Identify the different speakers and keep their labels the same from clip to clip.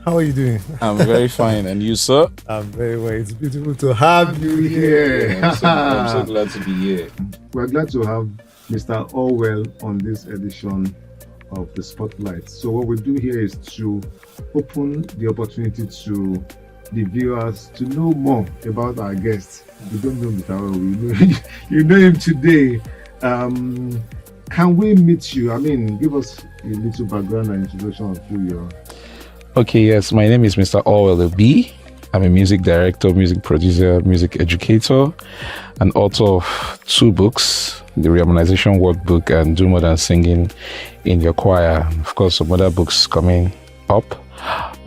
Speaker 1: How are you doing?
Speaker 2: I'm very fine. And you, sir?
Speaker 1: I'm very well. It's beautiful to have you here.
Speaker 2: I'm so glad to be here.
Speaker 1: We're glad to have Mr. Allwell on this edition of the Spotlight. So what we do here is to open the opportunity to the viewers to know more about our guest. We don't know Mr. Allwell. You know him today. Can we meet you? I mean, give us a little background and introduction of who you are.
Speaker 2: Okay, yes. My name is Mr. Allwell Obi. I'm a music director, music producer, music educator, and author of 2 books, The Reharmonization Workbook and Do More Than Singing in Your Choir. Of course, some other books coming up.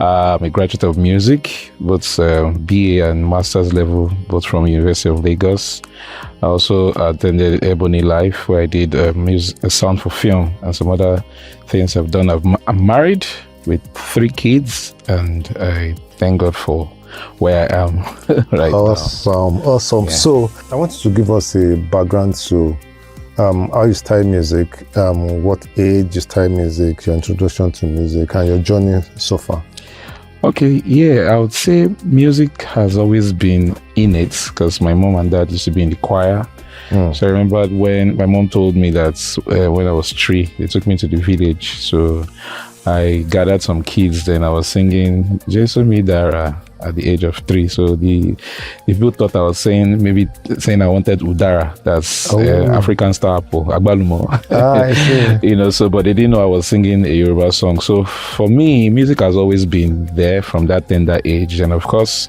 Speaker 2: I'm a graduate of music, both BA and master's level, both from University of Lagos. I also attended Ebony Life, where I did sound for film and some other things I've done. I'm married with 3 kids, and I thank God for where I am right now.
Speaker 1: Awesome.
Speaker 2: Yeah.
Speaker 1: So I want you to give us a background to how you started music, what age you started music, your introduction to music, and your journey so far.
Speaker 2: Okay, yeah, I would say music has always been innate because my mom and dad used to be in the choir. So I remember when my mom told me that when I was 3, they took me to the village. So I gathered some kids, then I was singing Jesu Mi Dara at the age of 3. So the people thought I was saying I wanted Udara, that's African star apple, Agbalumo.
Speaker 1: I see.
Speaker 2: So but they didn't know I was singing a Yoruba song. So for me, music has always been there from that tender age. And of course,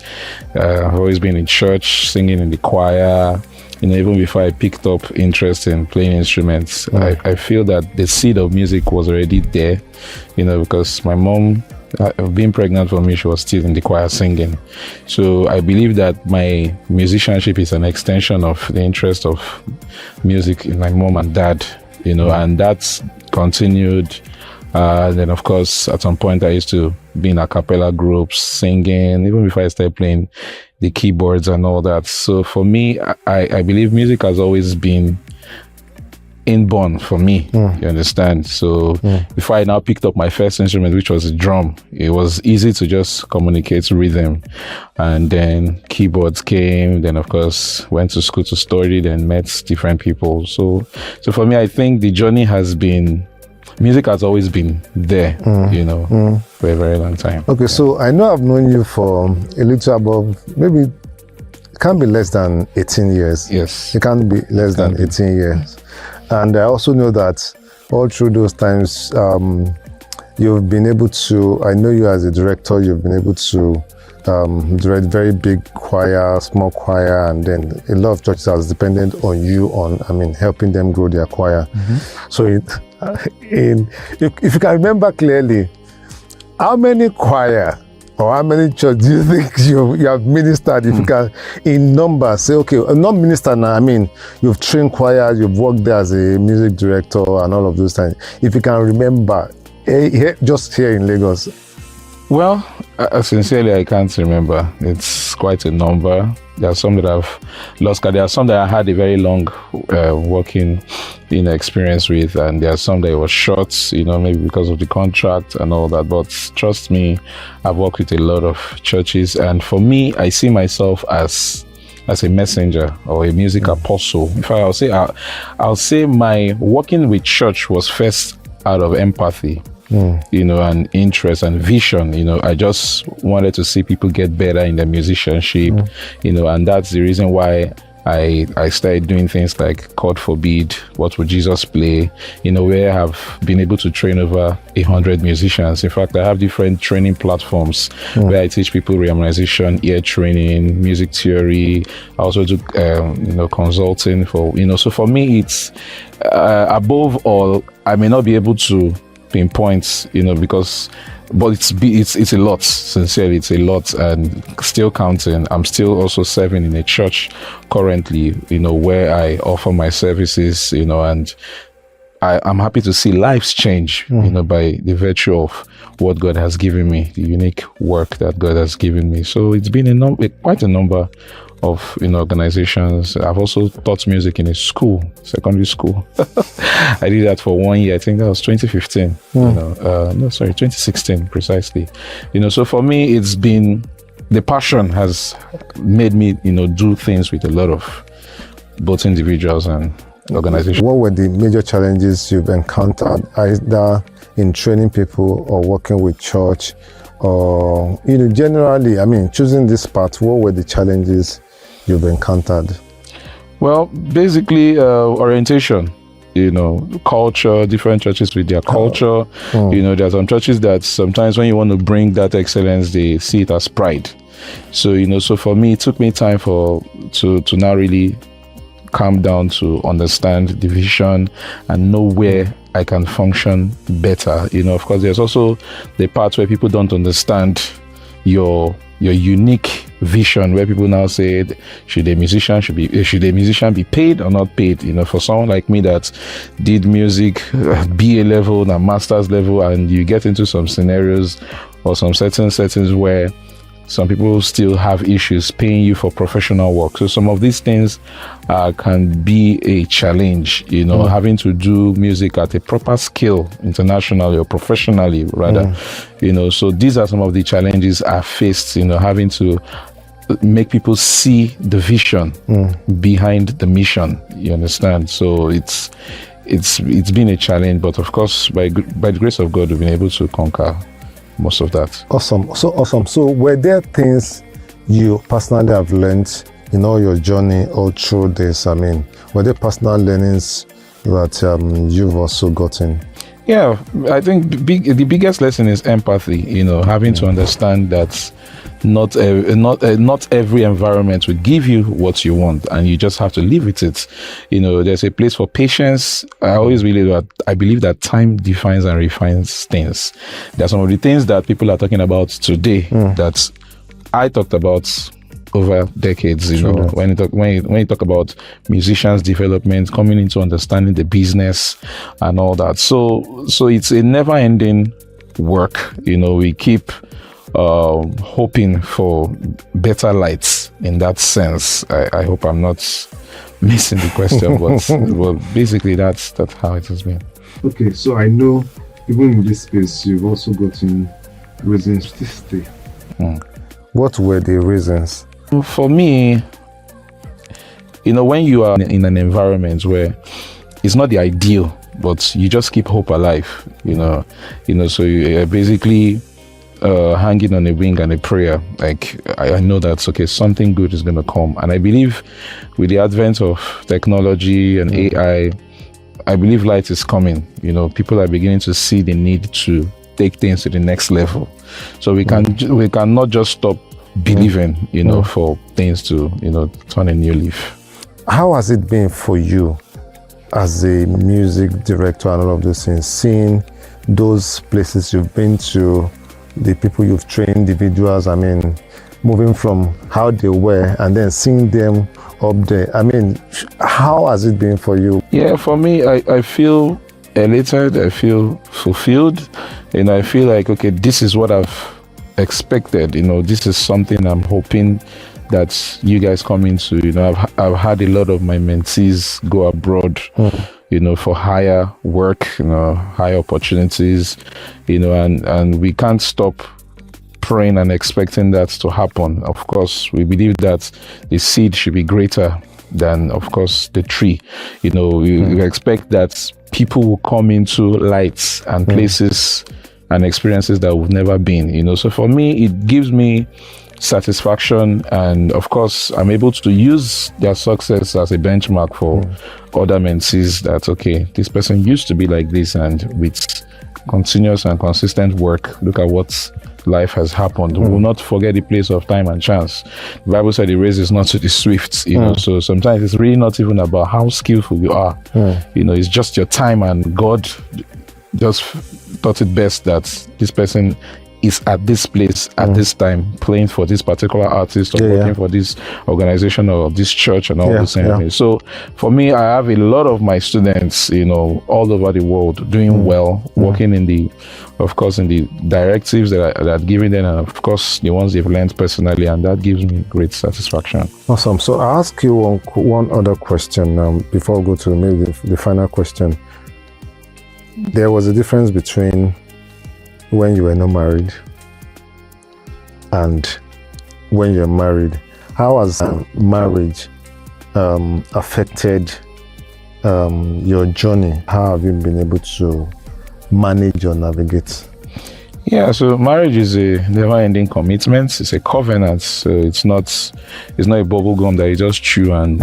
Speaker 2: I've always been in church, singing in the choir. Even before I picked up interest in playing instruments, I feel that the seed of music was already there, because my mom, being pregnant for me, she was still in the choir singing. So I believe that my musicianship is an extension of the interest of music in my mom and dad, and that's continued. Then, of course, at some point, I used to be in a cappella groups, singing, even before I started playing the keyboards and all that. So for me, I believe music has always been inborn for me, you understand? So before I now picked up my first instrument, which was a drum, it was easy to just communicate rhythm. And then keyboards came, then of course went to school to study, then met different people. So for me, I think the journey has been, music has always been there, for a very long time.
Speaker 1: Okay, so I know I've known you for a little above, maybe it can't be less than 18 years.
Speaker 2: Yes.
Speaker 1: It can't be less than 18 years. And I also know that all through those times, you've been able to, I know you as a director, you've been able to direct very big choir, small choir, and then a lot of churches are dependent on you helping them grow their choir. So if you can remember clearly, how many choir or how many church do you think you have ministered? If you can, in numbers, say, okay, not minister now, you've trained choir, you've worked there as a music director and all of those things. If you can remember, just here in Lagos.
Speaker 2: Well, sincerely, I can't remember. It's quite a number. There are some that I've lost. There are some that I had a very long working experience with, and there are some that it was short, maybe because of the contract and all that. But trust me, I've worked with a lot of churches, and for me, I see myself as a messenger or a music apostle. In fact, I'll say my working with church was first out of empathy. And interest and vision. I just wanted to see people get better in their musicianship, and that's the reason why I started doing things like God Forbid, What Would Jesus Play, where I have been able to train over 100 musicians. In fact, I have different training platforms where I teach people reharmonization, ear training, music theory. I also do, consulting for, so for me, it's above all, I may not be able to pinpoint, but it's a lot. Sincerely, it's a lot, and still counting. I'm still also serving in a church currently, where I offer my services, and I'm happy to see lives change, by the virtue of what God has given me, the unique work that God has given me. So it's been quite a number of organizations. I've also taught music in a school, secondary school. I did that for 1 year. I think that was 2015. 2016 precisely. So for me, it's been, the passion has made me do things with a lot of both individuals and organizations.
Speaker 3: What were the major challenges you've encountered, either in training people or working with church, or generally, choosing this path? What were the challenges you've encountered?
Speaker 2: Well, basically orientation, culture, different churches with their culture. There are some churches that sometimes when you want to bring that excellence, they see it as pride. So so for me, it took me time to now really calm down to understand the vision and know where I can function better. Of course, there's also the part where people don't understand your unique vision, where people now say, should a musician be paid or not paid? For someone like me that did music BA level and master's level, and you get into some scenarios or some certain settings where some people still have issues paying you for professional work. So some of these things can be a challenge, having to do music at a proper scale, internationally or professionally rather. So these are some of the challenges I faced, having to make people see the vision behind the mission. You understand? So it's been a challenge, but of course, by the grace of God, we've been able to conquer most of that.
Speaker 3: Awesome. So were there things you personally have learned in all your journey all through this? Were there personal learnings that you've also gotten?
Speaker 2: Yeah, I think the biggest lesson is empathy. Having to understand that not every environment will give you what you want, and you just have to live with it. There's a place for patience. I believe that time defines and refines things. There are some of the things that people are talking about today that I talked about over decades. When you talk about musicians' development, coming into understanding the business and all that. So it's a never-ending work. We keep hoping for better lights in that sense. I hope I'm not missing the question, but basically that's how it has been.
Speaker 1: Okay, so I know even in this space you've also gotten reasons to stay.
Speaker 3: What were the reasons?
Speaker 2: For me, when you are in an environment where it's not the ideal, but you just keep hope alive, so you basically hanging on a wing and a prayer. Like I know that's okay, something good is going to come. And I believe with the advent of technology and AI, I believe light is coming. People are beginning to see the need to take things to the next level. So we cannot just stop believing, for things to, turn a new leaf.
Speaker 3: How has it been for you as a music director and all of those things, seeing those places you've been to, the people you've trained, individuals, moving from how they were and then seeing them up there? How has it been for you?
Speaker 2: Yeah, for me, I feel elated, I feel fulfilled, and I feel like, okay, this is what I've expected. This is something I'm hoping that you guys come into. I've had a lot of my mentees go abroad, for higher work, higher opportunities, and we can't stop praying and expecting that to happen. Of course, we believe that the seed should be greater than, of course, the tree. We expect that people will come into lights and places and experiences that we've never been. So for me, it gives me satisfaction, and of course I'm able to use their success as a benchmark for other mentees, that okay, this person used to be like this, and with continuous and consistent work, look at what life has happened. We will not forget the place of time and chance. The Bible said the race is not to the swift, so sometimes it's really not even about how skillful you are. It's just your time, and God just thought it best that this person is at this place at this time, playing for this particular artist or working for this organization or this church and all those things. So for me, I have a lot of my students, all over the world doing well, working in the directives that I've given them, and of course the ones they've learned personally, and that gives me great satisfaction.
Speaker 3: Awesome. So I'll ask you one other question before we go to maybe the final question. There was a difference between when you were not married and when you're married. How has marriage affected your journey? How have you been able to manage or navigate?
Speaker 2: Yeah, so marriage is a never-ending commitment. It's a covenant, so it's not a bubble gum that you just chew and,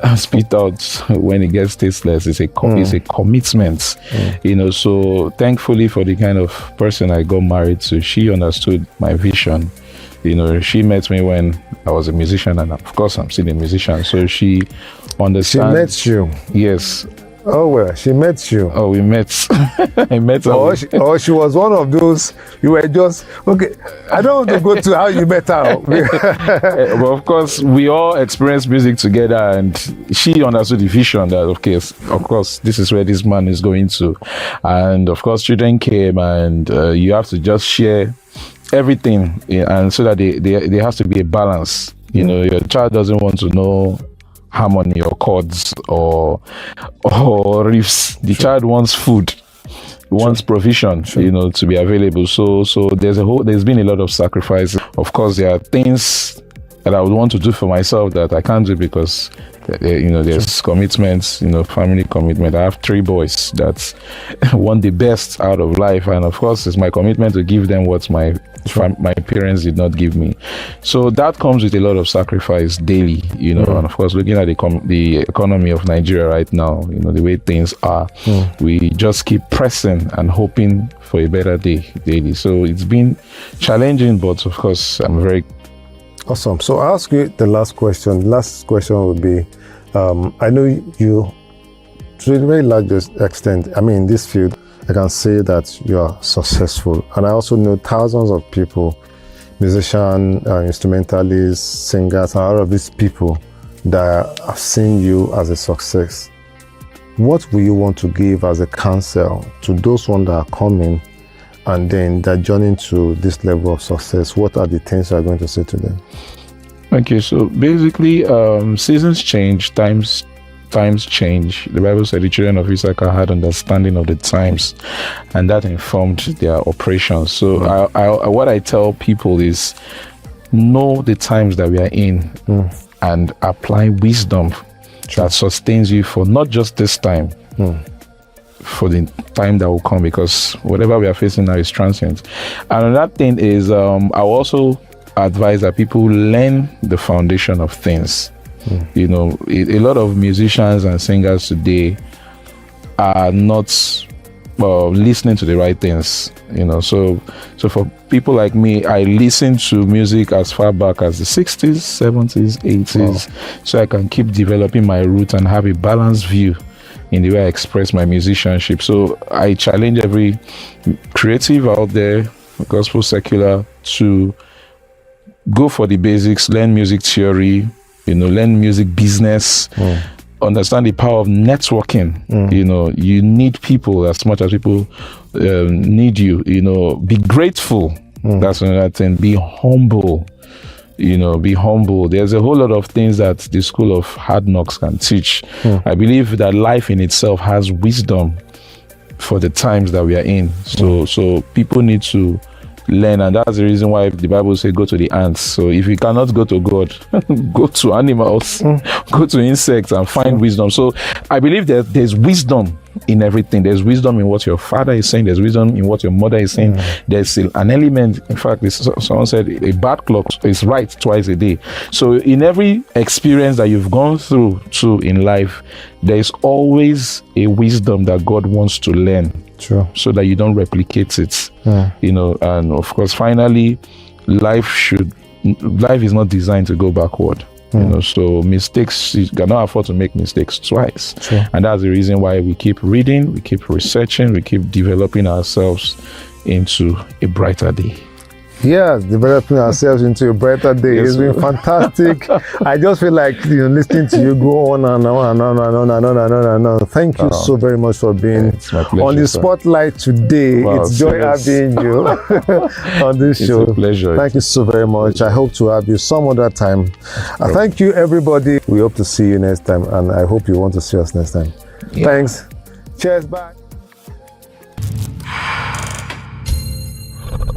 Speaker 2: and spit out when it gets tasteless. It's a commitment, So thankfully for the kind of person I got married to, she understood my vision. She met me when I was a musician, and of course I'm still a musician. So she understands.
Speaker 3: She met you.
Speaker 2: Yes.
Speaker 3: Oh, well, she met you.
Speaker 2: Oh, we met. I met her.
Speaker 3: Or she was one of those, you were just, okay, I don't want to go to how you met her.
Speaker 2: But of course, we all experienced music together, and she understood the vision that, of course, this is where this man is going to. And of course, children came, and you have to just share everything, and so that there has to be a balance. Your child doesn't want to know harmony or chords or riffs. The child wants food, wants provision, to be available. So there's been a lot of sacrifice. Of course, there are things that I would want to do for myself that I can't do because there's commitments, family commitment. I have 3 boys that want the best out of life, and of course it's my commitment to give them what my parents did not give me. So that comes with a lot of sacrifice daily, and of course looking at the economy of Nigeria right now, the way things are, we just keep pressing and hoping for a better day daily. So it's been challenging, but of course I'm very
Speaker 3: awesome. So I'll ask you the last question. The last question would be, I know you, to a very large extent, in this field, I can say that you are successful. And I also know thousands of people, musicians, instrumentalists, singers, and all of these people that have seen you as a success. What will you want to give as a counsel to those ones that are coming and then they're journeying to this level of success? What are the things you are going to say to them?
Speaker 2: Okay, so basically, seasons change, times change. The Bible said the children of Issachar had understanding of the times, and that informed their operations. So what I tell people is, know the times that we are in and apply wisdom that sustains you for not just this time, for the time that will come, because whatever we are facing now is transient. And another thing is, I also advise that people learn the foundation of things. A lot of musicians and singers today are not listening to the right things. So for people like me, I listen to music as far back as the 60s, 70s, 80s, so I can keep developing my roots and have a balanced view in the way I express my musicianship. So I challenge every creative out there, gospel, secular, to go for the basics, learn music theory, learn music business, understand the power of networking. You need people as much as people need you. Be grateful. That's another thing. Be humble. Be humble. There's a whole lot of things that the school of hard knocks can teach. I believe that life in itself has wisdom for the times that we are in. So people need to learn, and that's the reason why the Bible says go to the ants. So if you cannot go to God, go to animals, go to insects and find wisdom. So I believe that there's wisdom in everything. There's wisdom in what your father is saying. There's wisdom in what your mother is saying. There's still an element. In fact, someone said a bad clock is right twice a day. So in every experience that you've gone through in life, there is always a wisdom that God wants to learn.
Speaker 3: Sure.
Speaker 2: So that you don't replicate it. And of course, finally, life is not designed to go backward. You know, so mistakes, you cannot afford to make mistakes twice.
Speaker 3: Sure.
Speaker 2: And that's the reason why we keep reading, we keep researching, we keep developing ourselves into a brighter day.
Speaker 3: Yes, developing ourselves into a brighter day.
Speaker 2: Yes,
Speaker 3: It's been fantastic. I just feel like listening to you go on and on and on and on and on and on and on. Thank you so very much for being
Speaker 2: It's my pleasure,
Speaker 3: on the
Speaker 2: sir.
Speaker 3: spotlight today.
Speaker 2: Wow,
Speaker 3: it's joy
Speaker 2: serious.
Speaker 3: having you on this
Speaker 2: It's
Speaker 3: show.
Speaker 2: a pleasure.
Speaker 3: Thank you so very much. I hope to have you some other time. Thank you, everybody. We hope to see you next time, and I hope you want to see us next time.
Speaker 2: Yeah.
Speaker 3: Thanks. Cheers. Bye.